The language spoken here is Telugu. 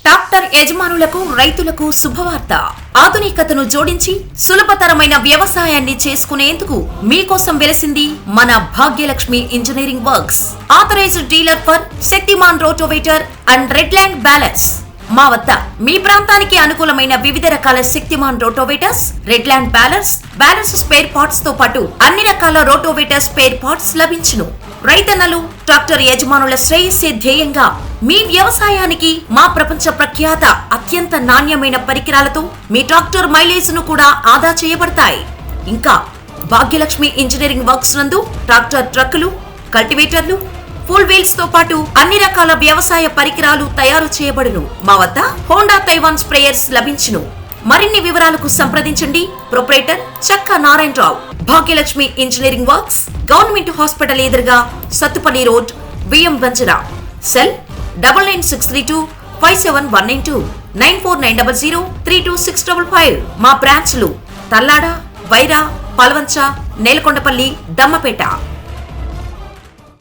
ట్రాక్టర్ యజమానులకు రైతులకు శుభవార్త. ఆధునికతను జోడించి సులభతరమైన వ్యవసాయాన్ని చేసుకునేందుకు మీకోసం వెలసింది మన Bhagyalakshmi engineering works. Authorised dealer for Shaktiman rotavator and Redland balance. మా వద్ద మీ ప్రాంతానికి అనుకూలమైన వివిధ రకాల Shaktiman rotavators, Redland balance spare parts తో పాటు అన్ని రకాల రోటోవేటర్ స్పేర్ పార్ట్స్ లభించును. రైతన్నలు, ట్రాక్టర్ యజమానుల శ్రేయస్సే ధ్యేయంగా మీ వ్యవసాయానికి మా ప్రపంచ ప్రఖ్యాత అత్యంత నాణ్యమైన పరికరాలతో మీ ట్రాక్టర్ మైలేజ్ ను కూడా ఆదా చేయబడతాయి. ఇంకా భాగ్యలక్ష్మి ఇంజనీరింగ్ వర్క్స్ నందు ట్రాక్టర్ ట్రక్కులు, కల్టివేటర్లు, ఫుల్ వీల్స్ తో పాటు అన్ని రకాల వ్యవసాయ పరికరాలు తయారు చేయబడును. మా వద్ద హోండా తైవాన్ స్ప్రేయర్స్ లభించును. మరిన్ని వివరాలకు సంప్రదించండి. Proprietor Chakka Narayanarao. Bhagyalakshmi engineering works, government hospital ఎదురుగా, Sathupalli road, BM Banjara. Cell 9963257192 9490032655. మా బ్రాంచ్లు తల్లాడ, వైరా, పల్వంచ, నేలకొండపల్లి, దమ్మపేట.